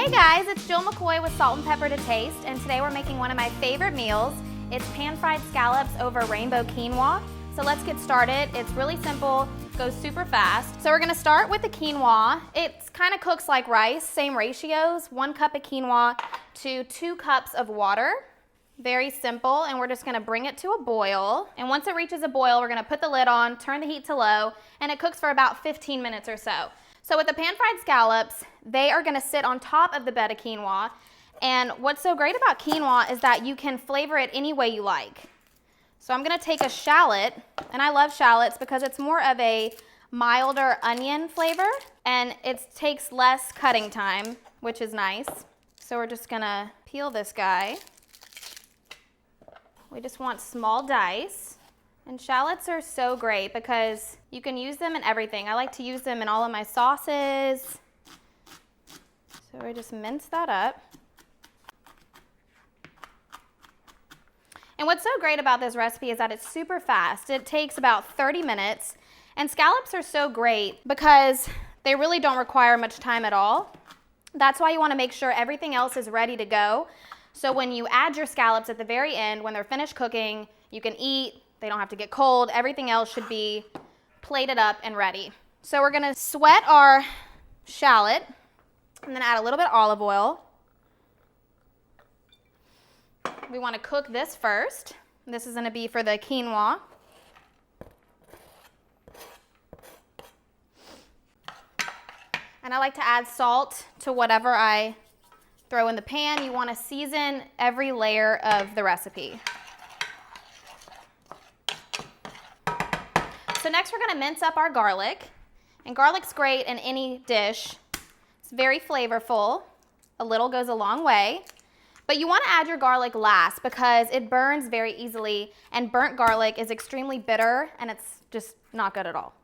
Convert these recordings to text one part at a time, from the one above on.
Hey guys, it's Jill McCoy with Salt and Pepper to Taste, and today we're making one of my favorite meals. It's pan-fried scallops over rainbow quinoa. So let's get started. It's really simple, goes super fast. So we're gonna start with the quinoa. It kind of cooks like rice, same ratios, 1 cup of quinoa to 2 cups of water. Very simple, and we're just gonna bring it to a boil. And once it reaches a boil, we're gonna put the lid on, turn the heat to low, and it cooks for about 15 minutes or so. So with the pan-fried scallops, they are gonna sit on top of the bed of quinoa. And what's so great about quinoa is that you can flavor it any way you like. So I'm gonna take a shallot, and I love shallots because it's more of a milder onion flavor, and it takes less cutting time, which is nice. So we're just gonna peel this guy. We just want small dice. And shallots are so great because you can use them in everything. I like to use them in all of my sauces. So we just mince that up. And what's so great about this recipe is that it's super fast. It takes about 30 minutes. And scallops are so great because they really don't require much time at all. That's why you want to make sure everything else is ready to go. So when you add your scallops at the very end, when they're finished cooking, you can eat. They don't have to get cold. Everything else should be plated up and ready. So we're gonna sweat our shallot and then add a little bit of olive oil. We wanna cook this first. This is gonna be for the quinoa. And I like to add salt to whatever I throw in the pan. You wanna season every layer of the recipe. So next we're gonna mince up our garlic. And garlic's great in any dish. It's very flavorful. A little goes a long way. But you wanna add your garlic last because it burns very easily, and burnt garlic is extremely bitter and it's just not good at all.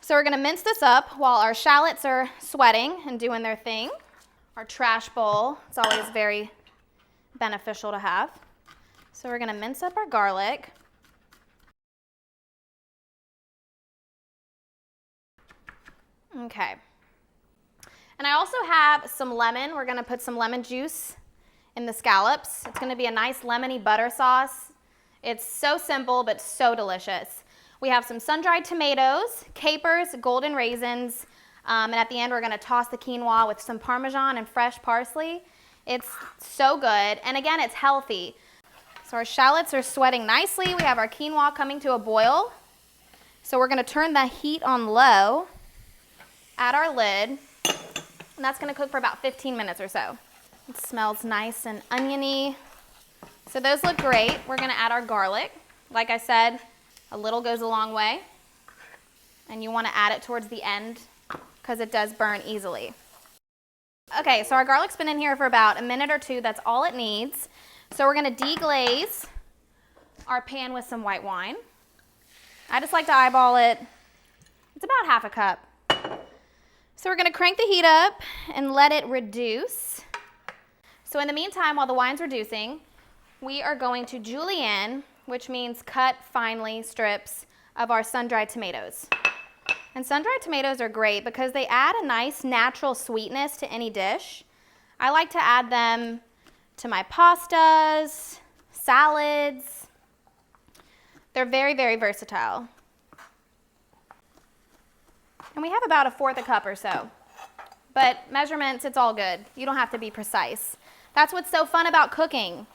So we're gonna mince this up while our shallots are sweating and doing their thing. Our trash bowl, it's always very beneficial to have. So we're gonna mince up our garlic. Okay. And I also have some lemon. We're gonna put some lemon juice in the scallops. It's gonna be a nice lemony butter sauce. It's so simple, but so delicious. We have some sun-dried tomatoes, capers, golden raisins, and at the end we're gonna toss the quinoa with some Parmesan and fresh parsley. It's so good, and again, it's healthy. So our shallots are sweating nicely. We have our quinoa coming to a boil. So we're gonna turn the heat on low, add our lid, and that's gonna cook for about 15 minutes or so. It smells nice and oniony. So those look great. We're gonna add our garlic. Like I said, a little goes a long way. And you wanna add it towards the end because it does burn easily. Okay, so our garlic's been in here for about a minute or two. That's all it needs. So we're gonna deglaze our pan with some white wine. I just like to eyeball it. It's about half a cup. So we're gonna crank the heat up and let it reduce. So in the meantime, while the wine's reducing, we are going to julienne, which means cut finely strips of our sun-dried tomatoes. And sun-dried tomatoes are great because they add a nice natural sweetness to any dish. I like to add them to my pastas, salads. They're very, very versatile. And we have about 1/4 cup or so. But measurements, it's all good. You don't have to be precise. That's what's so fun about cooking.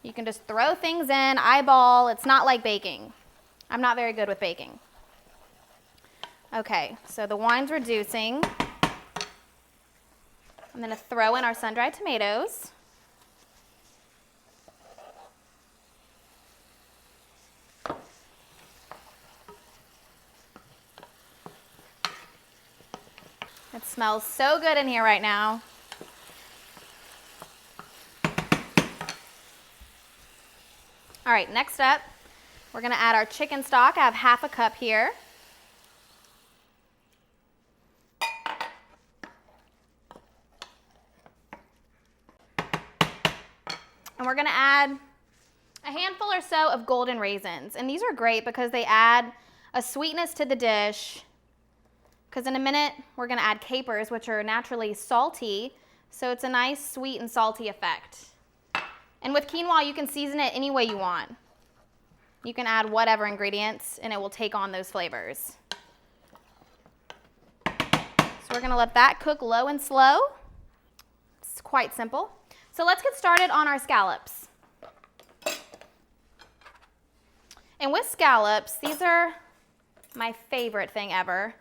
You can just throw things in, eyeball. It's not like baking. I'm not very good with baking. Okay, so the wine's reducing. I'm gonna throw in our sun-dried tomatoes. It smells so good in here right now. All right, next up, we're gonna add our chicken stock. I have half a cup here. And we're gonna add a handful or so of golden raisins. And these are great because they add a sweetness to the dish. Because in a minute, we're gonna add capers, which are naturally salty. So it's a nice sweet and salty effect. And with quinoa, you can season it any way you want. You can add whatever ingredients and it will take on those flavors. So we're gonna let that cook low and slow. It's quite simple. So let's get started on our scallops. And with scallops, these are my favorite thing ever.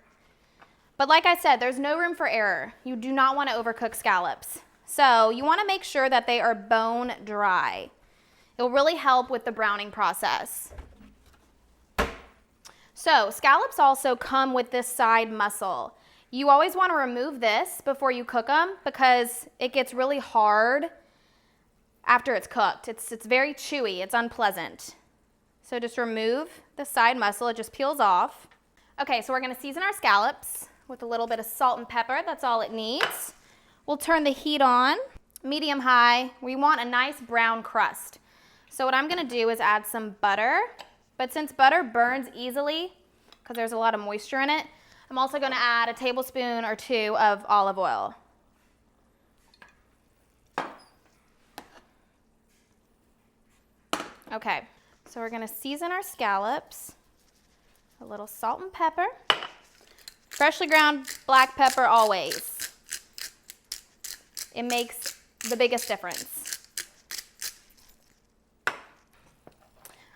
But like I said, there's no room for error. You do not want to overcook scallops. So you want to make sure that they are bone dry. It will really help with the browning process. So scallops also come with this side muscle. You always want to remove this before you cook them because it gets really hard after it's cooked. It's very chewy, it's unpleasant. So just remove the side muscle, it just peels off. Okay, so we're gonna season our scallops with a little bit of salt and pepper, that's all it needs. We'll turn the heat on, medium high. We want a nice brown crust. So what I'm gonna do is add some butter, but since butter burns easily, because there's a lot of moisture in it, I'm also gonna add a tablespoon or two of olive oil. Okay, so we're gonna season our scallops, a little salt and pepper, freshly ground black pepper always. It makes the biggest difference.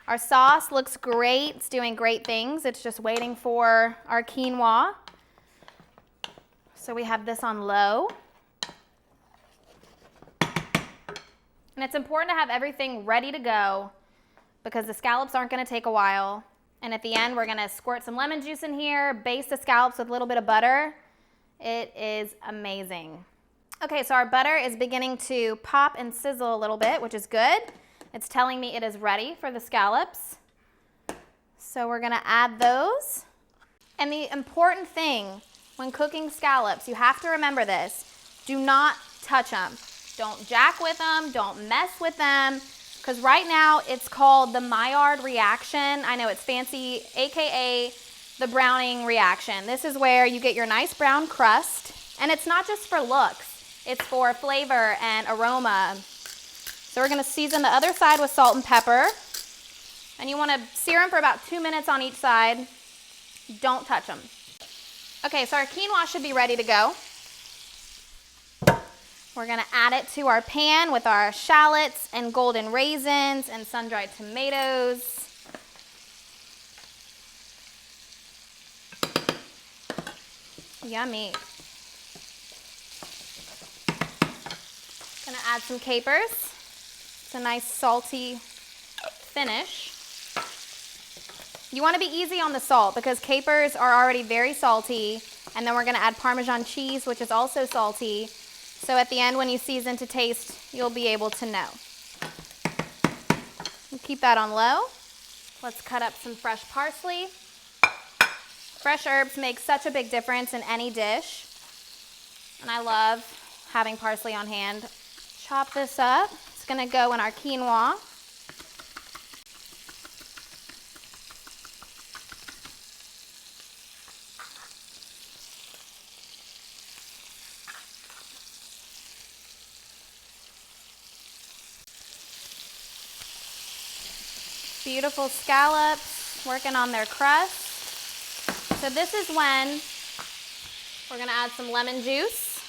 Our sauce looks great, it's doing great things. It's just waiting for our quinoa. So we have this on low. And it's important to have everything ready to go because the scallops aren't gonna take a while. And at the end, we're gonna squirt some lemon juice in here, baste the scallops with a little bit of butter. It is amazing. Okay, so our butter is beginning to pop and sizzle a little bit, which is good. It's telling me it is ready for the scallops. So we're gonna add those. And the important thing when cooking scallops, you have to remember this, do not touch them. Don't jack with them, don't mess with them, because right now it's called the Maillard reaction. I know it's fancy, AKA the browning reaction. This is where you get your nice brown crust, and it's not just for looks, it's for flavor and aroma. So we're gonna season the other side with salt and pepper, and you wanna sear them for about 2 minutes on each side. Don't touch them. Okay, so our quinoa should be ready to go. We're gonna add it to our pan with our shallots and golden raisins and sun-dried tomatoes. Yummy. Gonna add some capers. It's a nice salty finish. You wanna be easy on the salt because capers are already very salty, and then we're gonna add Parmesan cheese, which is also salty. So at the end, when you season to taste, you'll be able to know. We'll keep that on low. Let's cut up some fresh parsley. Fresh herbs make such a big difference in any dish. And I love having parsley on hand. Chop this up. It's gonna go in our quinoa. Beautiful scallops, working on their crust. So this is when we're gonna add some lemon juice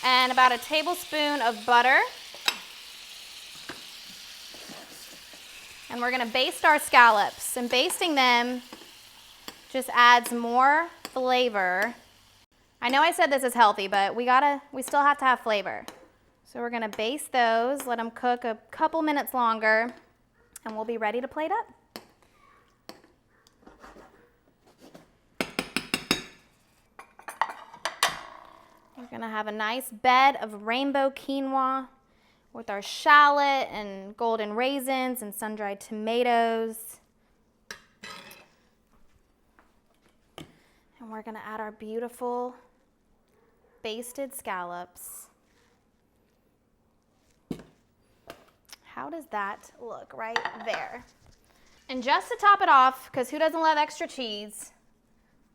and about a tablespoon of butter. And we're gonna baste our scallops, and basting them just adds more flavor. I know I said this is healthy, but we still have to have flavor. So we're gonna baste those, let them cook a couple minutes longer, and we'll be ready to plate up. We're gonna have a nice bed of rainbow quinoa with our shallot and golden raisins and sun-dried tomatoes. And we're gonna add our beautiful basted scallops. How does that look right there? And just to top it off, because who doesn't love extra cheese,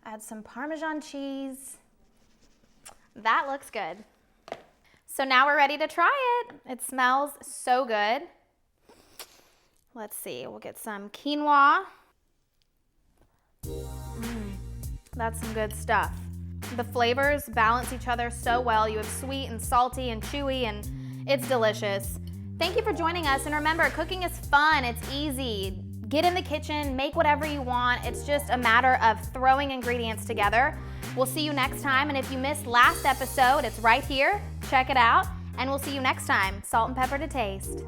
add some Parmesan cheese That looks good. So now we're ready to try it. It smells so good. Let's see, we'll get some quinoa. That's some good stuff. The flavors balance each other so well. You have sweet and salty and chewy, and it's delicious. Thank you for joining us, and remember, cooking is fun, it's easy. Get in the kitchen, make whatever you want. It's just a matter of throwing ingredients together. We'll see you next time, and if you missed last episode, it's right here. Check it out, and we'll see you next time. Salt and pepper to taste.